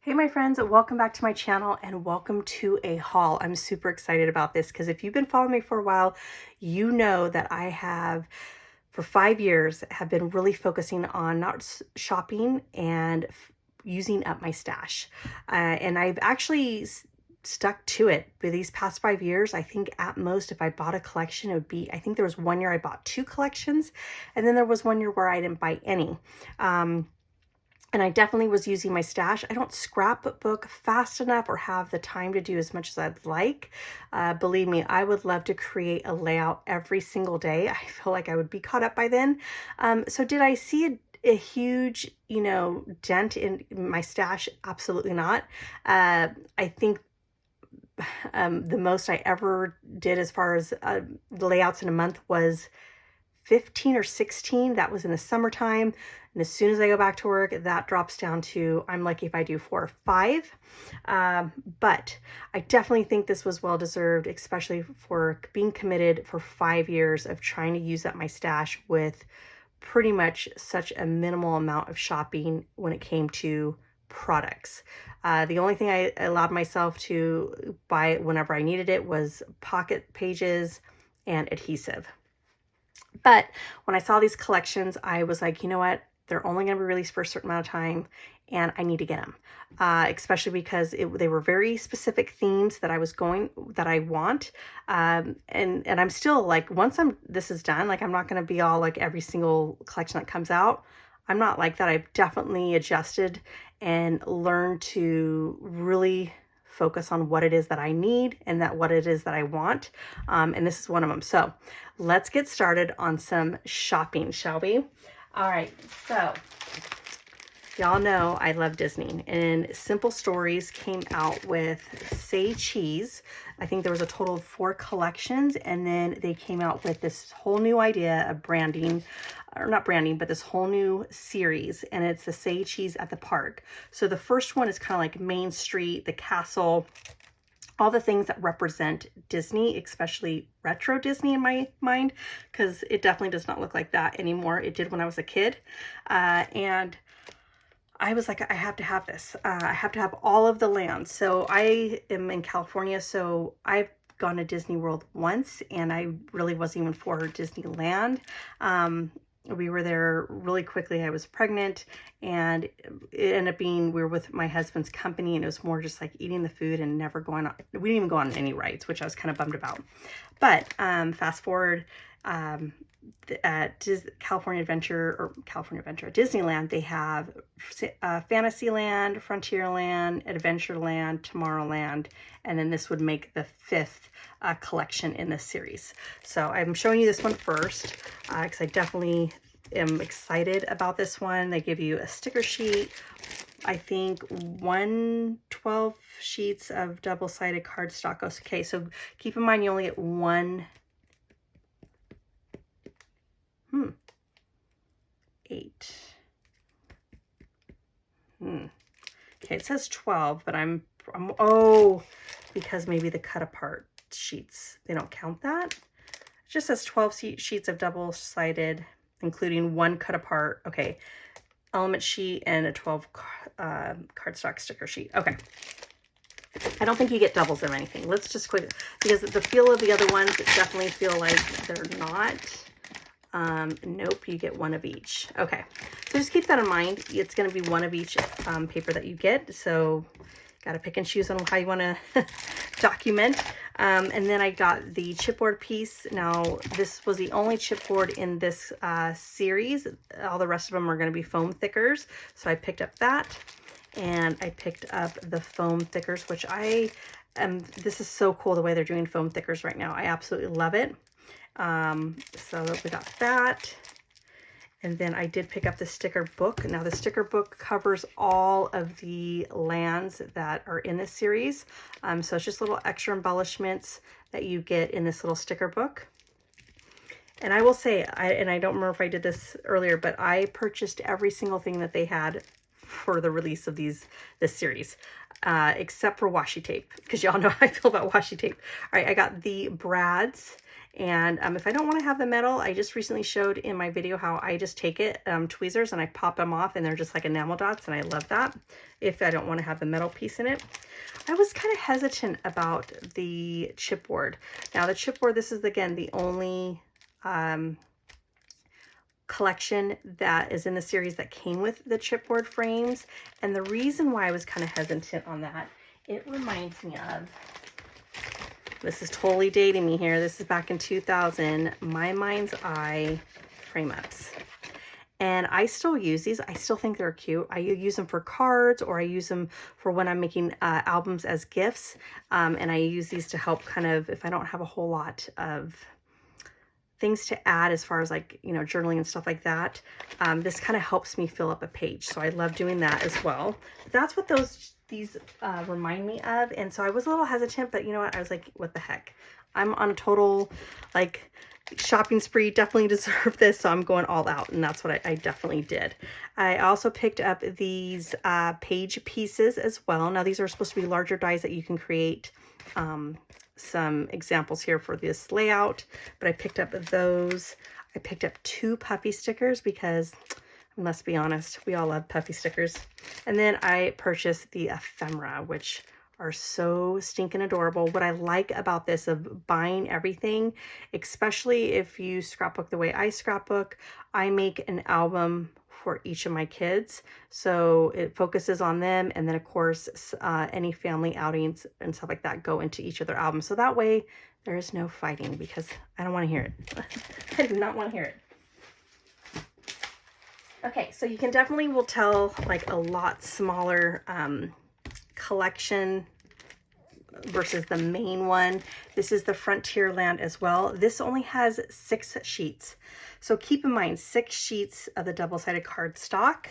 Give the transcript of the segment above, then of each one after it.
Hey my friends, welcome back to my channel and welcome to a haul. I'm super excited about this because if you've been following me for a while, you know that I have for 5 years have been really focusing on not shopping and using up my stash. And I've actually stuck to it for these past 5 years. I think at most if I bought a collection, it would be, I think there was one year I bought 2 collections, and then there was one year where I didn't buy any. And I definitely was using my stash. I don't scrapbook fast enough or have the time to do as much as I'd like. Believe me, I would love to create a layout every single day. I feel like I would be caught up by then. So did I see a huge, dent in my stash? Absolutely not. I think the most I ever did as far as layouts in a month was 15 or 16. That was in the summertime. And as soon as I go back to work, that drops down to, I'm lucky if I do 4 or 5. But I definitely think this was well deserved, especially for being committed for 5 years of trying to use up my stash with pretty much such a minimal amount of shopping when it came to products. The only thing I allowed myself to buy whenever I needed it was pocket pages and adhesive. But when I saw these collections, I was like, you know what? They're only going to be released for a certain amount of time, and I need to get them. Especially because they were very specific themes that I want. And I'm still like, once this is done, like I'm not going to be all like every single collection that comes out. I'm not like that. I've definitely adjusted and learned to really focus on what it is that I need and what it is that I want. And this is one of them. So let's get started on some shopping, shall we? All right, so y'all know I love Disney, and Simple Stories came out with Say Cheese. I think there was a total of 4 collections, and then they came out with this whole new idea of branding, or not branding, but this whole new series, and it's the Say Cheese at the Park. So the first one is kind of like Main Street, the castle, all the things that represent Disney, especially retro Disney in my mind, because it definitely does not look like that anymore. It did when I was a kid. And I was like, I have to have this. I have to have all of the lands. So I am in California, so I've gone to Disney World once, and I really wasn't even for Disneyland. We were there really quickly. I was pregnant, and it ended up being, we were with my husband's company, and it was more just like eating the food and never going on. We didn't even go on any rides, which I was kind of bummed about. But fast forward, at California Adventure, Disneyland, they have Fantasyland, Frontierland, Adventureland, Tomorrowland, and then this would make the 5th collection in this series. So I'm showing you this one first because I definitely am excited about this one. They give you a sticker sheet, I think 112 sheets of double-sided cardstock. Okay, so keep in mind you only get one 8. Okay, it says 12, but I'm oh, because maybe the cut apart sheets, they don't count that. It just says 12 sheets of double-sided, including 1 cut apart. Okay, element sheet and a 12 cardstock sticker sheet. Okay. I don't think you get doubles of anything. Let's just quit, because the feel of the other ones definitely feel like they're not. Nope, you get 1 of each. Okay, so just keep that in mind. It's going to be 1 of each paper that you get, so got to pick and choose on how you want to document. And then I got the chipboard piece. Now, this was the only chipboard in this series. All the rest of them are going to be foam thickers, so I picked up that, and I picked up the foam thickers, which this is so cool the way they're doing foam thickers right now. I absolutely love it. So we got that, and then I did pick up the sticker book. Now the sticker book covers all of the lands that are in this series, so it's just little extra embellishments that you get in this little sticker book. And I will say, I don't remember if I did this earlier, but I purchased every single thing that they had for the release of this series, except for washi tape, because y'all know how I feel about washi tape. All right, I got the brads, And if I don't want to have the metal, I just recently showed in my video how I just take it, tweezers, and I pop them off, and they're just like enamel dots, and I love that if I don't want to have the metal piece in it. I was kind of hesitant about the chipboard. Now the chipboard, this is again the only collection that is in the series that came with the chipboard frames. And the reason why I was kind of hesitant on that, it reminds me of, this is totally dating me here, this is back in 2000, My Mind's Eye frame ups. And I still use these. I still think they're cute. I use them for cards, or I use them for when I'm making albums as gifts. And I use these to help kind of, if I don't have a whole lot of things to add as far as like, you know, journaling and stuff like that. This kind of helps me fill up a page. So I love doing that as well. That's what these remind me of. And so I was a little hesitant, but you know what? I was like, what the heck? I'm on a total like shopping spree, definitely deserve this. So I'm going all out, and that's what I definitely did. I also picked up these page pieces as well. Now these are supposed to be larger dies that you can create some examples here for this layout, but I picked up those. I picked up 2 puffy stickers because, let's be honest, we all love puffy stickers. And then I purchased the ephemera, which are so stinking adorable. What I like about this of buying everything, especially if you scrapbook the way I scrapbook, I make an album for each of my kids. So it focuses on them. And then of course, any family outings and stuff like that go into each of their albums. So that way there is no fighting, because I don't want to hear it. I do not want to hear it. Okay, so you can definitely will tell like a lot smaller collection versus the main one. This is the Frontierland as well. This only has 6 sheets. So keep in mind 6 sheets of the double-sided cardstock.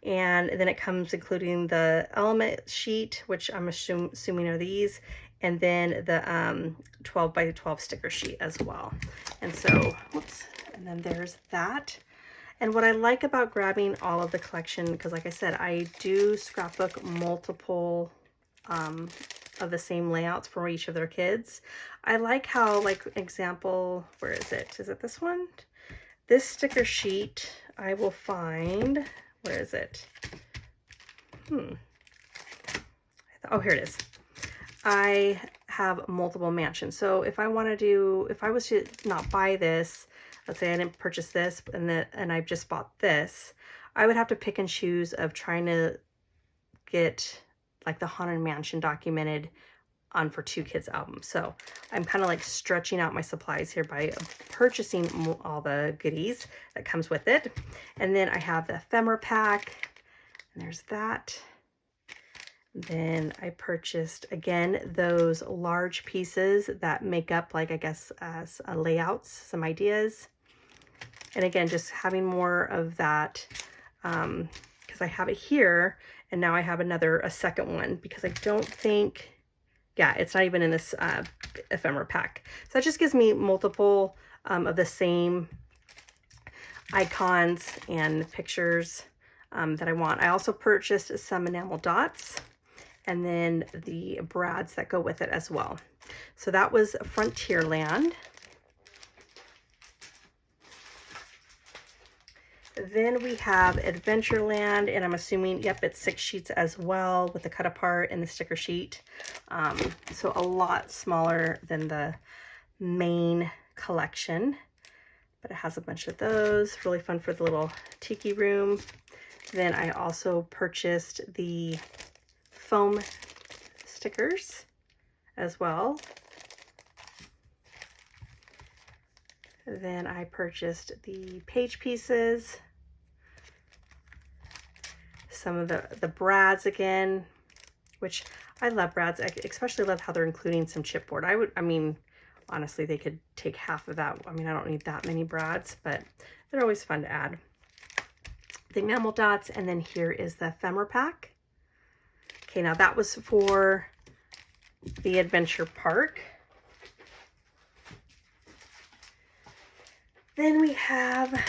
And then it comes including the element sheet, which I'm assuming are these, and then the 12 by 12 sticker sheet as well. And so, whoops, and then there's that. And what I like about grabbing all of the collection, because like I said, I do scrapbook multiple of the same layouts for each of their kids. I like how, like, example, where is it? Is it this one? This sticker sheet, I will find, where is it? Oh, here it is. I have multiple mansions. So if I want to do, if I was to not buy this, let's say I didn't purchase this and I've just bought this, I would have to pick and choose of trying to get like the Haunted Mansion documented on for 2 kids albums. So I'm kind of like stretching out my supplies here by purchasing all the goodies that comes with it. And then I have the ephemera pack, and there's that. Then I purchased, again, those large pieces that make up, like, I guess, as layouts, some ideas. And again, just having more of that, because I have it here, and now I have a second one, because I don't think, yeah, it's not even in this ephemera pack. So that just gives me multiple of the same icons and pictures that I want. I also purchased some enamel dots, and then the brads that go with it as well. So that was Frontierland. Then we have Adventureland, and I'm assuming, yep, it's 6 sheets as well with the cut apart and the sticker sheet. So a lot smaller than the main collection, but it has a bunch of those. Really fun for the little tiki room. Then I also purchased the foam stickers as well. Then I purchased the page pieces, some of the brads again, which I love brads. I especially love how they're including some chipboard. I mean, honestly, they could take half of that. I mean, I don't need that many brads, but they're always fun to add. The enamel dots, and then here is the ephemera pack. Okay, now that was for the adventure park. Then we have,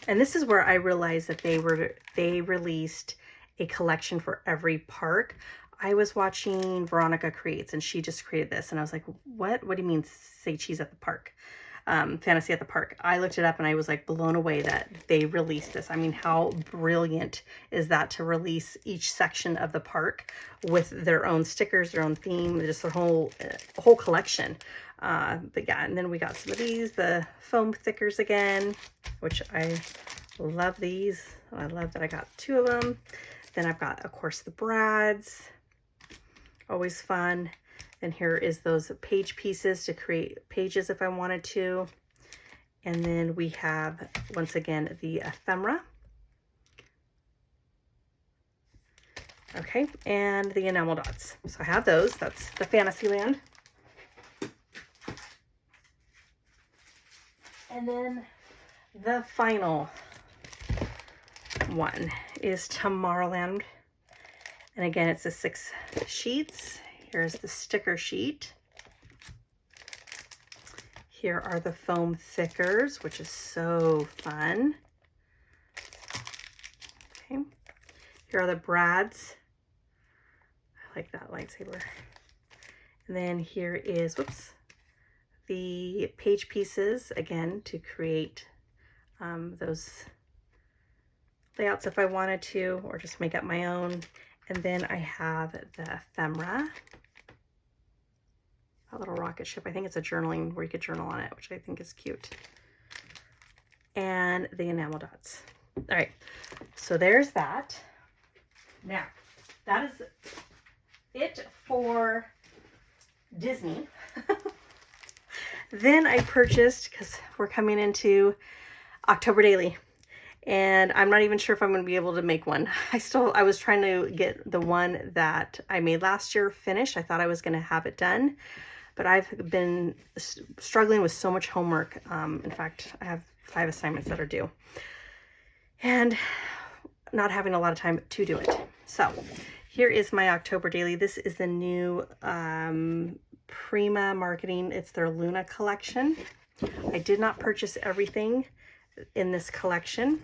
and this is where I realized that they released a collection for every park. I was watching Veronica Creates, and she just created this, and I was like, what do you mean say cheese at the park? Fantasy at the Park. I looked it up and I was like blown away that they released this. I mean, how brilliant is that to release each section of the park with their own stickers, their own theme, just a whole collection. But yeah, and then we got some of these, the foam thickers again, which I love these. I love that I got 2 of them. Then I've got, of course, the brads, always fun. And here is those page pieces to create pages if I wanted to. And then we have, once again, the ephemera. Okay, and the enamel dots. So I have those. That's the Fantasyland. And then the final one is Tomorrowland. And again, it's the 6 sheets. Here's the sticker sheet. Here are the foam thickers, which is so fun. Okay. Here are the brads. I like that lightsaber. And then here is, whoops, the page pieces, again, to create those layouts if I wanted to, or just make up my own. And then I have the ephemera. A little rocket ship. I think it's a journaling where you could journal on it, which I think is cute. And the enamel dots. All right, so there's that. Now, that is it for Disney. Then I purchased, because we're coming into October Daily, and I'm not even sure if I'm going to be able to make one. I was trying to get the one that I made last year finished. I thought I was going to have it done, but I've been struggling with so much homework. In fact, I have 5 assignments that are due and not having a lot of time to do it. So here is my October Daily. This is the new Prima Marketing. It's their Luna collection. I did not purchase everything in this collection.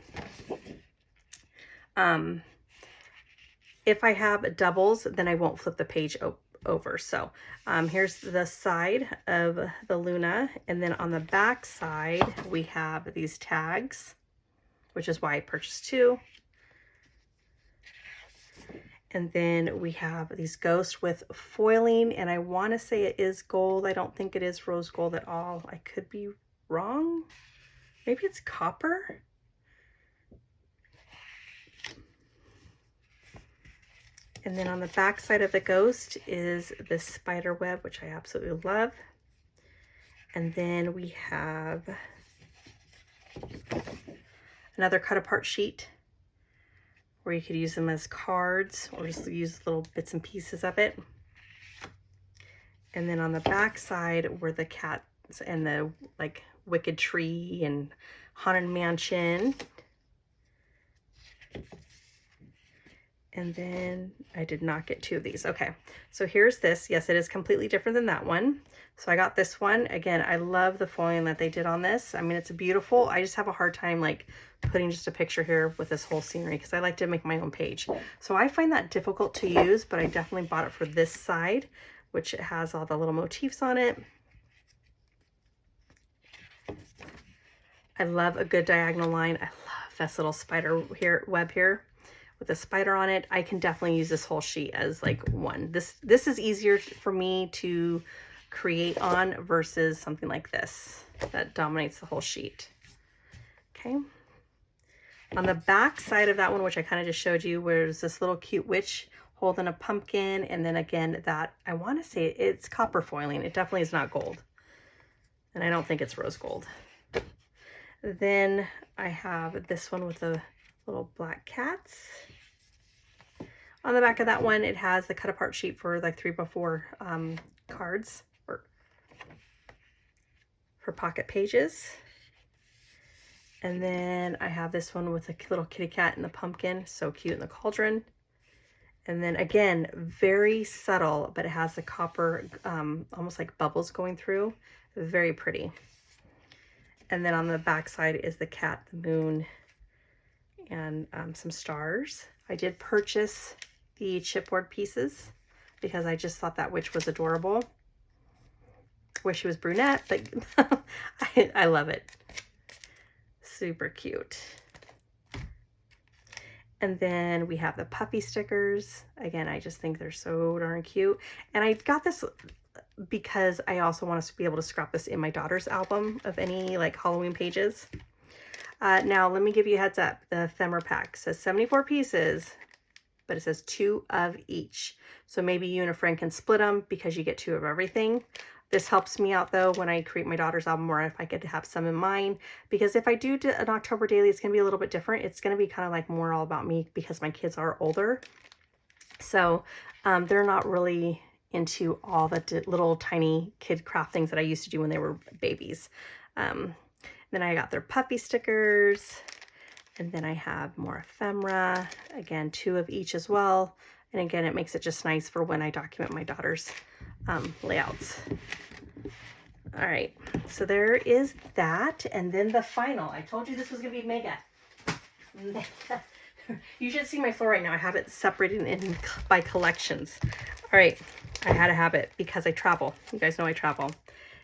If I have doubles, then I won't flip the page over. So here's the side of the Luna, and then on the back side we have these tags, which is why I purchased 2. And then we have these ghosts with foiling, and I want to say it is gold. I don't think it is rose gold at all. I could be wrong. Maybe it's copper. And then on the back side of the ghost is this spider web, which I absolutely love. And then we have another cut apart sheet where you could use them as cards or just use little bits and pieces of it. And then on the back side were the cats and the like Wicked Tree and Haunted Mansion. And then I did not get 2 of these. Okay, so here's this. Yes, it is completely different than that one. So I got this one. Again, I love the foiling that they did on this. I mean, it's beautiful. I just have a hard time like putting just a picture here with this whole scenery because I like to make my own page. So I find that difficult to use, but I definitely bought it for this side, which it has all the little motifs on it. I love a good diagonal line. I love this little spider web here with a spider on it. I can definitely use this whole sheet as like one. This is easier for me to create on versus something like this that dominates the whole sheet. Okay. On the back side of that one, which I kind of just showed you, where there's this little cute witch holding a pumpkin, and then again that I want to say it's copper foiling. It definitely is not gold, and I don't think it's rose gold. Then I have this one with the little black cats. On the back of that one, it has the cut apart sheet for like 3x4 cards or for pocket pages. And then I have this one with a little kitty cat and the pumpkin, so cute, in the cauldron. And then again, very subtle, but it has the copper, almost like bubbles going through. Very pretty. And then on the back side is the cat, the moon, and some stars. I did purchase the chipboard pieces because I just thought that witch was adorable. Wish she was brunette, but I love it. Super cute. And then we have the puppy stickers. Again, I just think they're so darn cute. And I got this because I also want us to be able to scrap this in my daughter's album of any like Halloween pages. Now, let me give you a heads up. The ephemera pack says 74 pieces, but it says 2 of each. So maybe you and a friend can split them because you get 2 of everything. This helps me out though when I create my daughter's album, or if I get to have some in mine, because if I do an October daily, it's going to be a little bit different. It's going to be kind of like more all about me because my kids are older. So they're not really into all the little tiny kid craft things that I used to do when they were babies. Then I got their puppy stickers, and then I have more ephemera, again, 2 of each as well. And again, it makes it just nice for when I document my daughter's layouts. All right, so there is that. And then the final, I told you this was gonna be mega. You should see my floor right now. I have it separated in by collections. All right, I had to have it because I travel. You guys know I travel.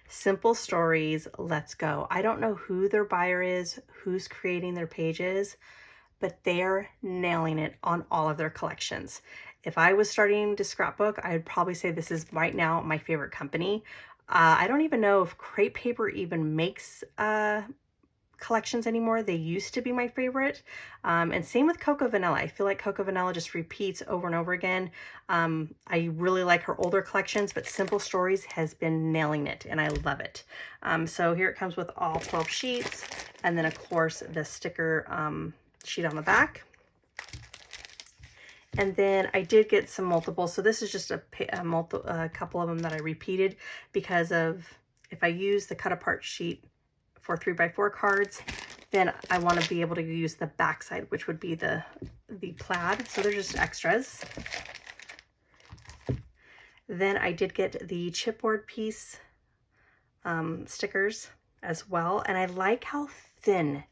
Simple Stories, let's go. I don't know who their buyer is, who's creating their pages, but they're nailing it on all of their collections. If I was starting to scrapbook, I would probably say this is right now my favorite company. I don't even know if Crepe Paper even makes collections anymore. They used to be my favorite. And same with Cocoa Vanilla. I feel like Cocoa Vanilla just repeats over and over again. I really like her older collections, but Simple Stories has been nailing it, and I love it. So here it comes with all 12 sheets, and then of course the sticker sheet on the back. And then I did get some multiples. So this is just a couple of them that I repeated because of if I use the cut apart sheet for 3x4 cards, then I want to be able to use the back side, which would be the plaid. So they're just extras. Then I did get the chipboard piece stickers as well. And I like how thin.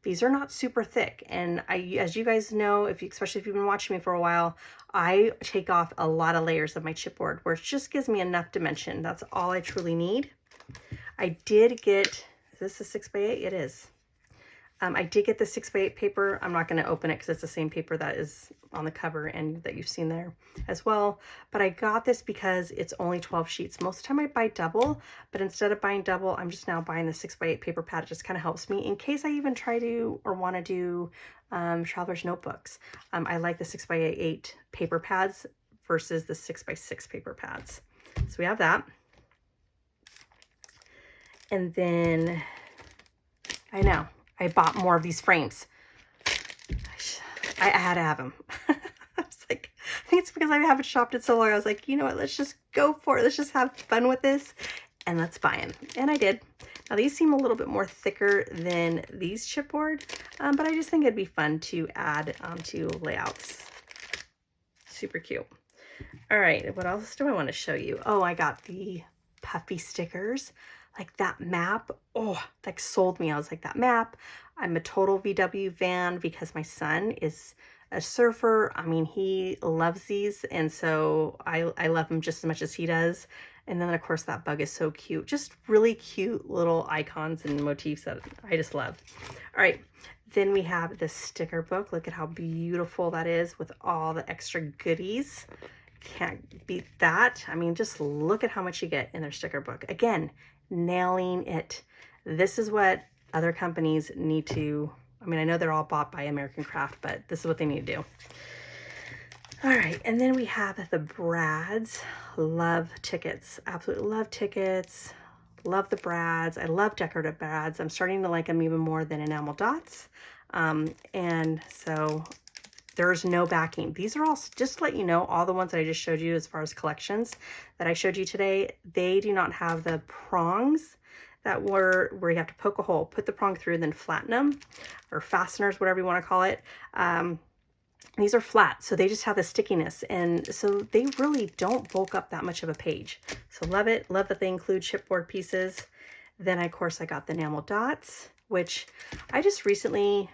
These are not super thick. And as you guys know, especially if you've been watching me for a while, I take off a lot of layers of my chipboard where it just gives me enough dimension. That's all I truly need. I did get, is this a 6x8? It is. I did get the 6x8 paper. I'm not going to open it because it's the same paper that is on the cover and that you've seen there as well. But I got this because it's only 12 sheets. Most of the time I buy double, but instead of buying double, I'm just now buying the 6x8 paper pad. It just kind of helps me in case I even try to or want to do traveler's notebooks. I like the 6x8 paper pads versus the 6x6 paper pads. So we have that. And then I know I bought more of these frames. I had to have them. I was like, I think it's because I haven't shopped it so long. I was like, you know what? Let's just go for it. Let's just have fun with this and let's buy them. And I did. Now these seem a little bit more thicker than these chipboard, but I just think it'd be fun to add to layouts. Super cute. All right, what else do I want to show you? Oh, I got the puffy stickers. Like that map, oh, that sold me. I was like, that map. I'm a total VW fan because my son is a surfer. I mean, he loves these. And so I love him just as much as he does. And then of course that bug is so cute. Just really cute little icons and motifs that I just love. All right, then we have the sticker book. Look at how beautiful that is with all the extra goodies. Can't beat that. I mean, just look at how much you get in their sticker book. Again, nailing it. This is what other companies need to, I mean, I know they're all bought by American Craft, but this is what they need to do. All right, and then we have the Brads. Love tickets, absolutely love tickets. Love the Brads. I love decorative Brads. I'm starting to like them even more than enamel dots. And so there's no backing. These are all, just to let you know, all the ones that I just showed you as far as collections that I showed you today, they do not have the prongs that were where you have to poke a hole, put the prong through, and then flatten them, or fasteners, whatever you want to call it. These are flat, so they just have the stickiness, and so they really don't bulk up that much of a page. So love it. Love that they include chipboard pieces. Then, of course, I got the enamel dots, which I just recently,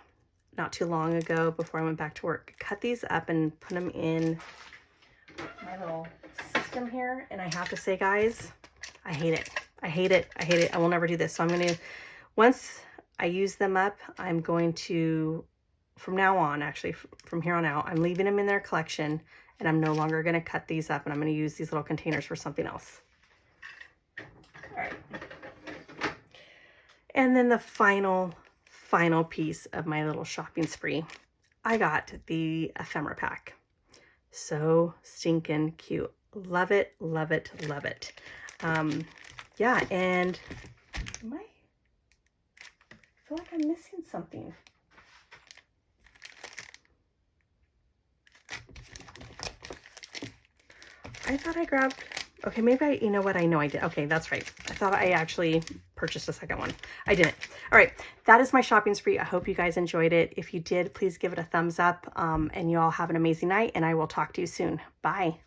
not too long ago, before I went back to work, cut these up and put them in my little system here. And I have to say, guys, I hate it. I hate it. I hate it. I will never do this. So I'm going to, once I use them up, I'm going to, from now on, actually, from here on out, I'm leaving them in their collection, and I'm no longer going to cut these up, and I'm going to use these little containers for something else. All right. And then the final piece of my little shopping spree, I got the ephemera pack. So stinking cute. Love it, love it, love it. Yeah, and I feel like I'm missing something. I thought I grabbed, okay, maybe you know what, I know I did. Okay, that's right. I thought I actually purchased a second one. I didn't. All right, that is my shopping spree. I hope you guys enjoyed it. If you did, please give it a thumbs up, and you all have an amazing night, and I will talk to you soon. Bye.